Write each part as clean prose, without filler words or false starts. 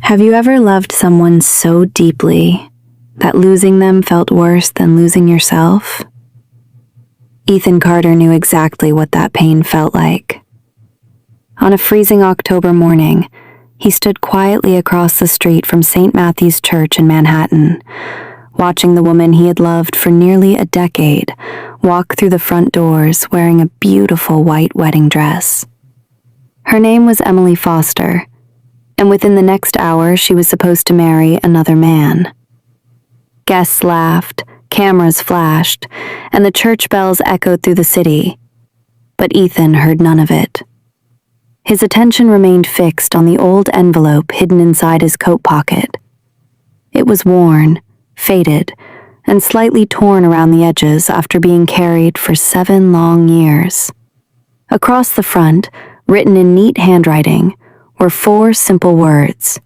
Have you ever loved someone so deeply that losing them felt worse than losing yourself? Ethan Carter knew exactly what that pain felt like. On a freezing October morning, he stood quietly across the street from St. Matthew's Church in Manhattan, watching the woman he had loved for nearly a decade walk through the front doors wearing a beautiful white wedding dress. Her name was Emily Foster, and within the next hour she was supposed to marry another man. Guests laughed, cameras flashed, and the church bells echoed through the city, but Ethan heard none of it. His attention remained fixed on the old envelope hidden inside his coat pocket. It was worn, faded, and slightly torn around the edges after being carried for 7 long years. Across the front, written in neat handwriting, were 4 simple words.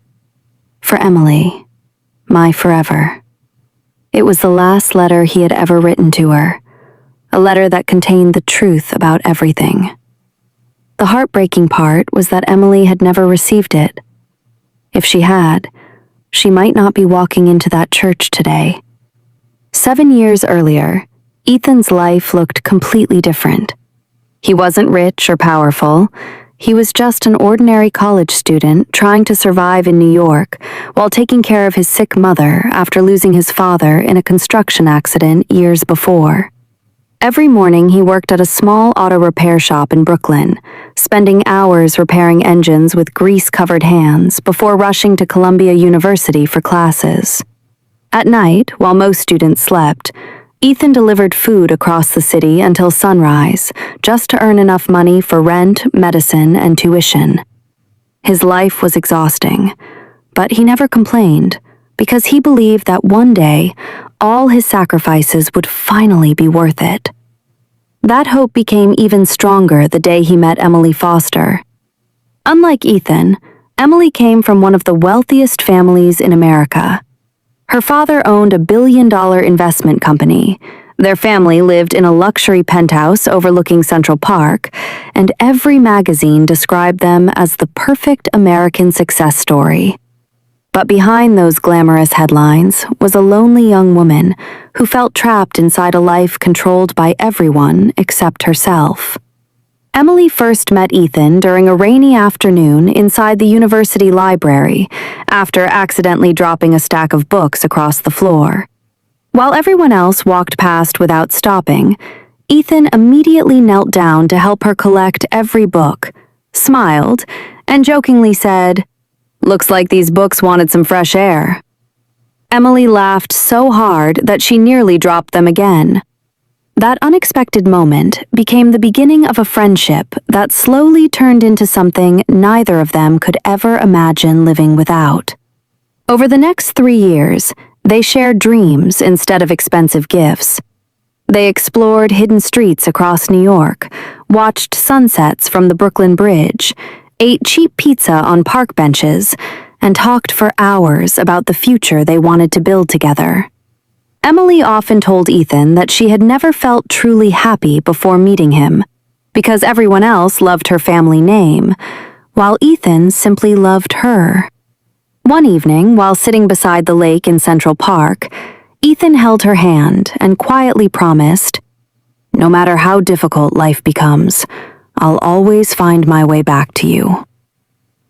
For Emily, my forever. It was the last letter he had ever written to her, a letter that contained the truth about everything. The heartbreaking part was that Emily had never received it. If she had, she might not be walking into that church today. 7 years earlier, Ethan's life looked completely different. He wasn't rich or powerful. He was just an ordinary college student trying to survive in New York while taking care of his sick mother after losing his father in a construction accident years before. Every morning he worked at a small auto repair shop in Brooklyn, spending hours repairing engines with grease-covered hands before rushing to Columbia University for classes. At night, while most students slept, Ethan delivered food across the city until sunrise, just to earn enough money for rent, medicine, and tuition. His life was exhausting, but he never complained, because he believed that one day, all his sacrifices would finally be worth it. That hope became even stronger the day he met Emily Foster. Unlike Ethan, Emily came from one of the wealthiest families in America. Her father owned a billion-dollar investment company. Their family lived in a luxury penthouse overlooking Central Park, and every magazine described them as the perfect American success story. But behind those glamorous headlines was a lonely young woman who felt trapped inside a life controlled by everyone except herself. Emily first met Ethan during a rainy afternoon inside the university library after accidentally dropping a stack of books across the floor. While everyone else walked past without stopping, Ethan immediately knelt down to help her collect every book, smiled, and jokingly said, "Looks like these books wanted some fresh air." Emily laughed so hard that she nearly dropped them again. That unexpected moment became the beginning of a friendship that slowly turned into something neither of them could ever imagine living without. Over the next 3 years, they shared dreams instead of expensive gifts. They explored hidden streets across New York, watched sunsets from the Brooklyn Bridge, ate cheap pizza on park benches, and talked for hours about the future they wanted to build together. Emily often told Ethan that she had never felt truly happy before meeting him, because everyone else loved her family name, while Ethan simply loved her. One evening, while sitting beside the lake in Central Park, Ethan held her hand and quietly promised, "No matter how difficult life becomes, I'll always find my way back to you."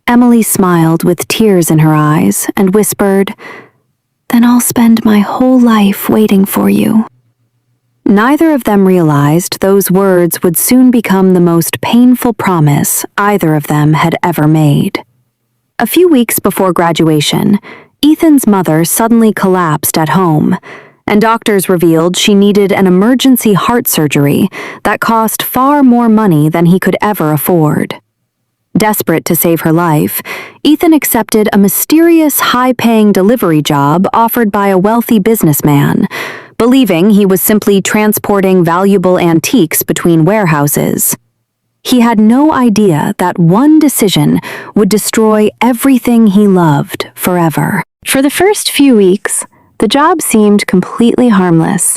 Emily smiled with tears in her eyes and whispered, "Then I'll spend my whole life waiting for you." Neither of them realized those words would soon become the most painful promise either of them had ever made. A few weeks before graduation, Ethan's mother suddenly collapsed at home, and doctors revealed she needed an emergency heart surgery that cost far more money than he could ever afford. Desperate to save her life, Ethan accepted a mysterious high-paying delivery job offered by a wealthy businessman, believing he was simply transporting valuable antiques between warehouses. He had no idea that one decision would destroy everything he loved forever. For the first few weeks, the job seemed completely harmless.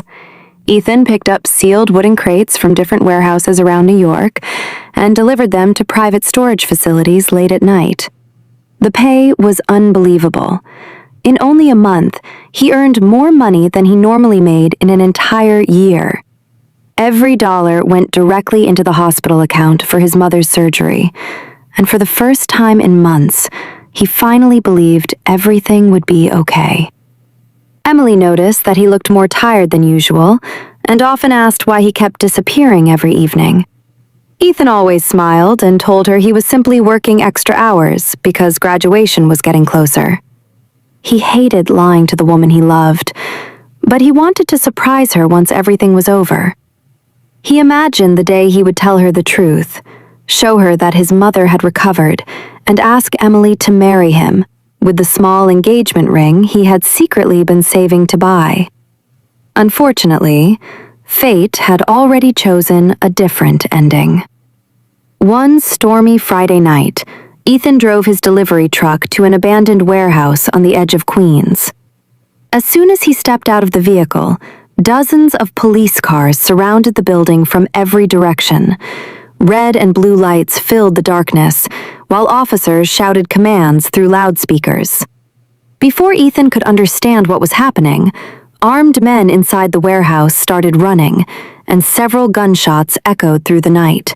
Ethan picked up sealed wooden crates from different warehouses around New York and delivered them to private storage facilities late at night. The pay was unbelievable. In only a month, he earned more money than he normally made in an entire year. Every dollar went directly into the hospital account for his mother's surgery, and for the first time in months, he finally believed everything would be okay. Emily noticed that he looked more tired than usual, and often asked why he kept disappearing every evening. Ethan always smiled and told her he was simply working extra hours because graduation was getting closer. He hated lying to the woman he loved, but he wanted to surprise her once everything was over. He imagined the day he would tell her the truth, show her that his mother had recovered, and ask Emily to marry him with the small engagement ring he had secretly been saving to buy. Unfortunately, fate had already chosen a different ending. One stormy Friday night, Ethan drove his delivery truck to an abandoned warehouse on the edge of Queens. As soon as he stepped out of the vehicle, dozens of police cars surrounded the building from every direction. Red and blue lights filled the darkness, while officers shouted commands through loudspeakers. Before Ethan could understand what was happening, armed men inside the warehouse started running, and several gunshots echoed through the night.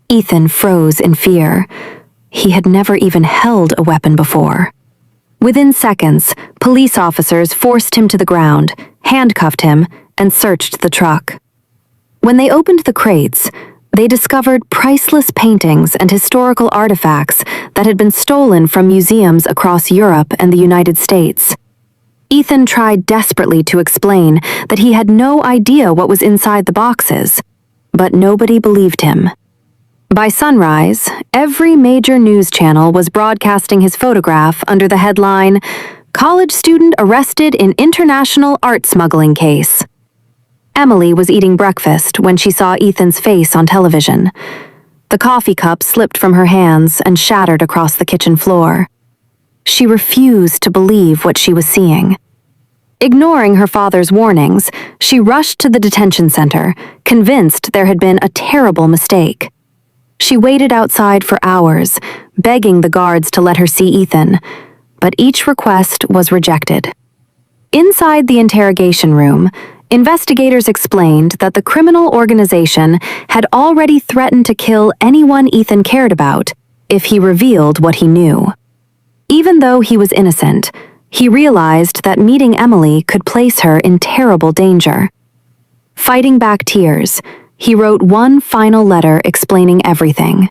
Ethan froze in fear. He had never even held a weapon before. Within seconds, police officers forced him to the ground, handcuffed him, and searched the truck. When they opened the crates, they discovered priceless paintings and historical artifacts that had been stolen from museums across Europe and the United States. Ethan tried desperately to explain that he had no idea what was inside the boxes, but nobody believed him. By sunrise, every major news channel was broadcasting his photograph under the headline, "College Student Arrested in International Art Smuggling Case." Emily was eating breakfast when she saw Ethan's face on television. The coffee cup slipped from her hands and shattered across the kitchen floor. She refused to believe what she was seeing. Ignoring her father's warnings, she rushed to the detention center, convinced there had been a terrible mistake. She waited outside for hours, begging the guards to let her see Ethan, but each request was rejected. Inside the interrogation room, investigators explained that the criminal organization had already threatened to kill anyone Ethan cared about if he revealed what he knew. Even though he was innocent, he realized that meeting Emily could place her in terrible danger. Fighting back tears, he wrote one final letter explaining everything.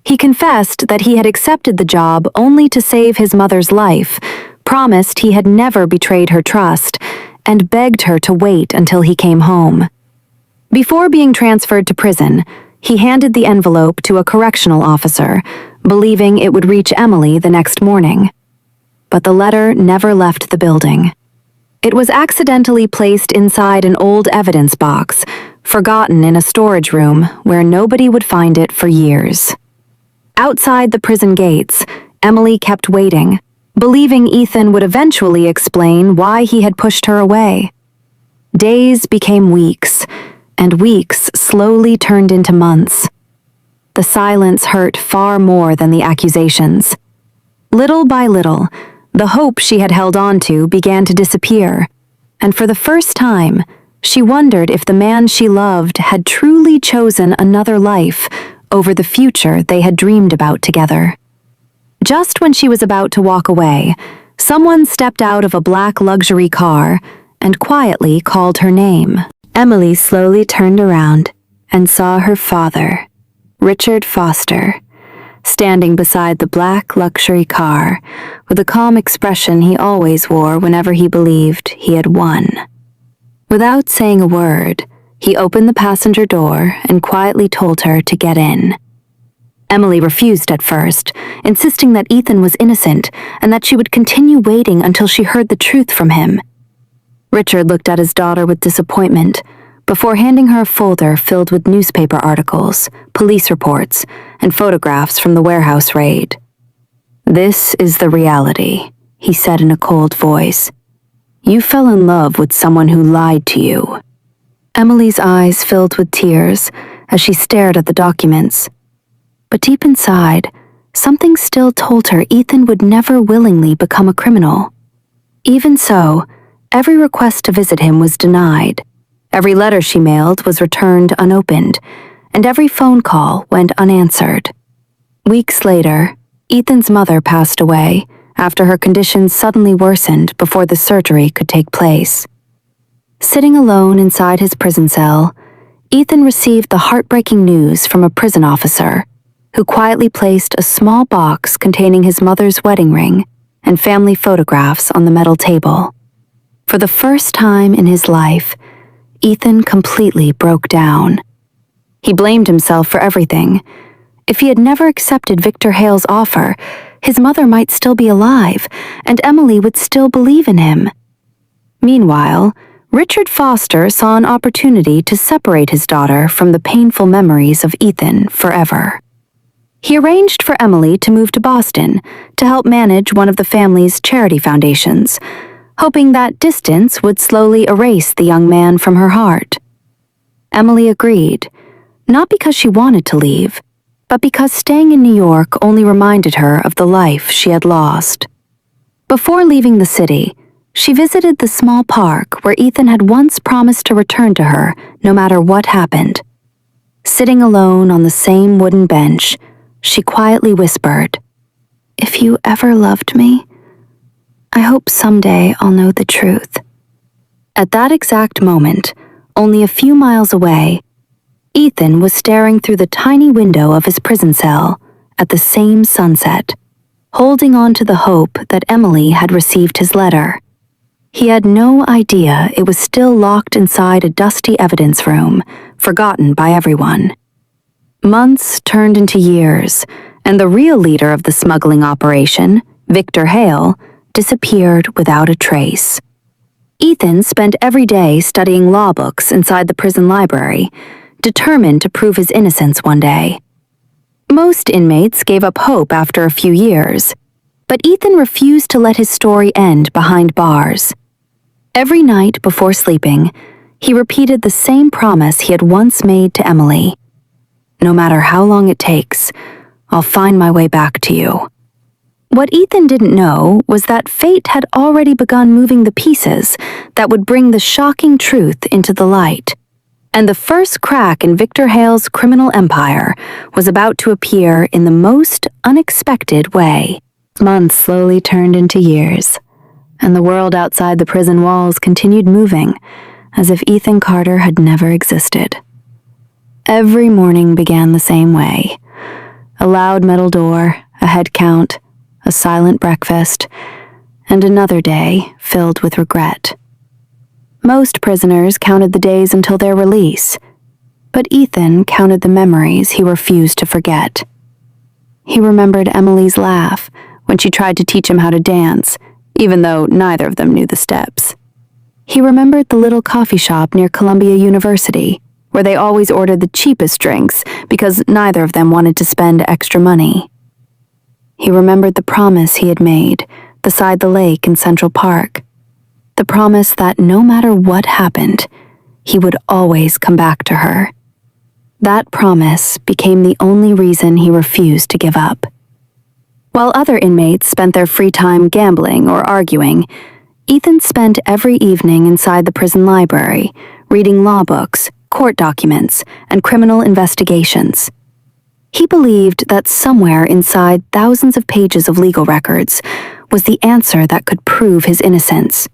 He confessed that he had accepted the job only to save his mother's life, promised he had never betrayed her trust, and begged her to wait until he came home. Before being transferred to prison, he handed the envelope to a correctional officer, believing it would reach Emily the next morning. But the letter never left the building. It was accidentally placed inside an old evidence box, forgotten in a storage room where nobody would find it for years. Outside the prison gates, Emily kept waiting, believing Ethan would eventually explain why he had pushed her away. Days became weeks, and weeks slowly turned into months. The silence hurt far more than the accusations. Little by little, the hope she had held on to began to disappear, and for the first time, she wondered if the man she loved had truly chosen another life over the future they had dreamed about together. Just when she was about to walk away, someone stepped out of a black luxury car and quietly called her name. Emily slowly turned around and saw her father, Richard Foster, standing beside the black luxury car with the calm expression he always wore whenever he believed he had won. Without saying a word, he opened the passenger door and quietly told her to get in. Emily refused at first, insisting that Ethan was innocent and that she would continue waiting until she heard the truth from him. Richard looked at his daughter with disappointment before handing her a folder filled with newspaper articles, police reports, and photographs from the warehouse raid. "This is the reality," he said in a cold voice. "You fell in love with someone who lied to you." Emily's eyes filled with tears as she stared at the documents. But deep inside, something still told her Ethan would never willingly become a criminal. Even so, every request to visit him was denied. Every letter she mailed was returned unopened, and every phone call went unanswered. Weeks later, Ethan's mother passed away after her condition suddenly worsened before the surgery could take place. Sitting alone inside his prison cell, Ethan received the heartbreaking news from a prison officer who quietly placed a small box containing his mother's wedding ring and family photographs on the metal table. For the first time in his life, Ethan completely broke down. He blamed himself for everything. If he had never accepted Victor Hale's offer, his mother might still be alive, and Emily would still believe in him. Meanwhile, Richard Foster saw an opportunity to separate his daughter from the painful memories of Ethan forever. He arranged for Emily to move to Boston to help manage one of the family's charity foundations, hoping that distance would slowly erase the young man from her heart. Emily agreed, not because she wanted to leave, but because staying in New York only reminded her of the life she had lost. Before leaving the city, she visited the small park where Ethan had once promised to return to her no matter what happened. Sitting alone on the same wooden bench, she quietly whispered, "If you ever loved me, I hope someday I'll know the truth." At that exact moment, only a few miles away, Ethan was staring through the tiny window of his prison cell at the same sunset, holding on to the hope that Emily had received his letter. He had no idea it was still locked inside a dusty evidence room, forgotten by everyone. Months turned into years, and the real leader of the smuggling operation, Victor Hale, disappeared without a trace. Ethan spent every day studying law books inside the prison library, determined to prove his innocence one day. Most inmates gave up hope after a few years, but Ethan refused to let his story end behind bars. Every night before sleeping, he repeated the same promise he had once made to Emily. "No matter how long it takes, I'll find my way back to you." What Ethan didn't know was that fate had already begun moving the pieces that would bring the shocking truth into the light. And the first crack in Victor Hale's criminal empire was about to appear in the most unexpected way. Months slowly turned into years, and the world outside the prison walls continued moving as if Ethan Carter had never existed. Every morning began the same way. A loud metal door, a head count, a silent breakfast, and another day filled with regret. Most prisoners counted the days until their release, but Ethan counted the memories he refused to forget. He remembered Emily's laugh when she tried to teach him how to dance, even though neither of them knew the steps. He remembered the little coffee shop near Columbia University, where they always ordered the cheapest drinks because neither of them wanted to spend extra money. He remembered the promise he had made beside the lake in Central Park, the promise that no matter what happened, he would always come back to her. That promise became the only reason he refused to give up. While other inmates spent their free time gambling or arguing, Ethan spent every evening inside the prison library, reading law books, court documents, and criminal investigations. He believed that somewhere inside thousands of pages of legal records was the answer that could prove his innocence.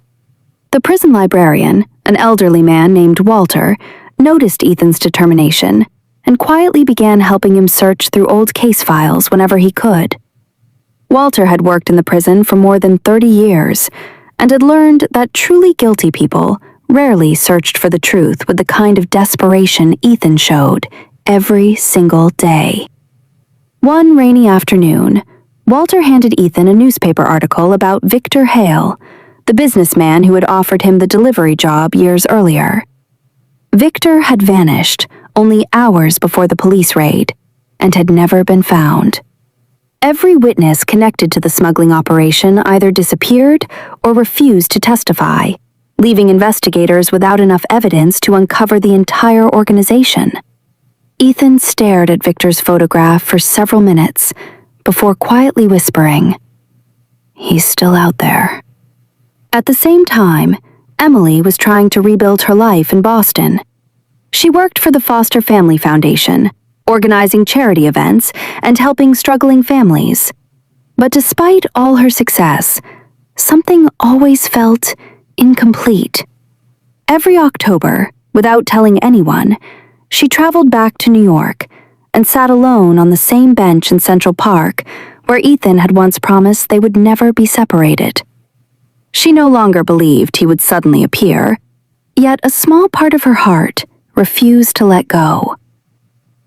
The prison librarian, an elderly man named Walter, noticed Ethan's determination and quietly began helping him search through old case files whenever he could. Walter had worked in the prison for more than 30 years and had learned that truly guilty people rarely searched for the truth with the kind of desperation Ethan showed every single day. One rainy afternoon, Walter handed Ethan a newspaper article about Victor Hale, the businessman who had offered him the delivery job years earlier. Victor had vanished only hours before the police raid and had never been found. Every witness connected to the smuggling operation either disappeared or refused to testify, leaving investigators without enough evidence to uncover the entire organization. Ethan stared at Victor's photograph for several minutes, before quietly whispering, "He's still out there." At the same time, Emily was trying to rebuild her life in Boston. She worked for the Foster Family Foundation, organizing charity events and helping struggling families. But despite all her success, something always felt incomplete. Every October, without telling anyone, she traveled back to New York and sat alone on the same bench in Central Park where Ethan had once promised they would never be separated. She no longer believed he would suddenly appear, yet a small part of her heart refused to let go.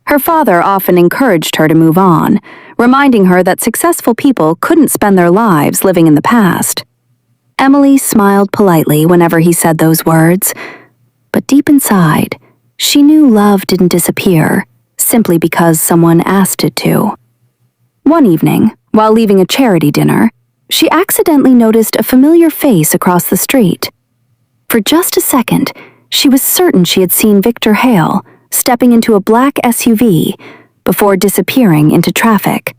Her father often encouraged her to move on, reminding her that successful people couldn't spend their lives living in the past. Emily smiled politely whenever he said those words, but deep inside, she knew love didn't disappear simply because someone asked it to. One evening, while leaving a charity dinner, she accidentally noticed a familiar face across the street. For just a second, she was certain she had seen Victor Hale stepping into a black SUV before disappearing into traffic.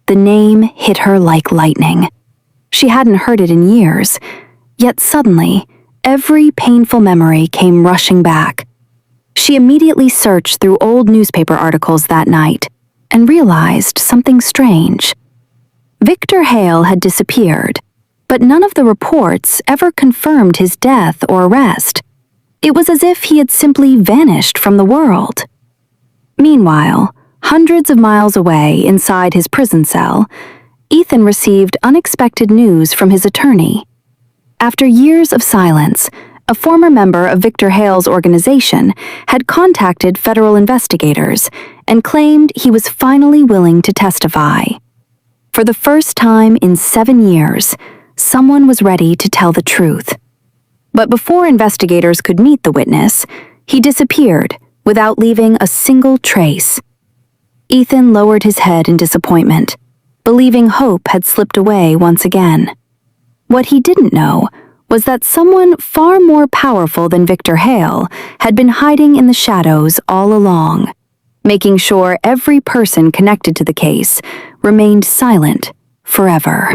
The name hit her like lightning. She hadn't heard it in years, yet suddenly, every painful memory came rushing back. She immediately searched through old newspaper articles that night and realized something strange. Victor Hale had disappeared, but none of the reports ever confirmed his death or arrest. It was as if he had simply vanished from the world. Meanwhile, hundreds of miles away inside his prison cell, Ethan received unexpected news from his attorney. After years of silence, a former member of Victor Hale's organization had contacted federal investigators and claimed he was finally willing to testify. For the first time in 7 years, someone was ready to tell the truth. But before investigators could meet the witness, he disappeared without leaving a single trace. Ethan lowered his head in disappointment, believing hope had slipped away once again. What he didn't know was that someone far more powerful than Victor Hale had been hiding in the shadows all along, making sure every person connected to the case remained silent forever.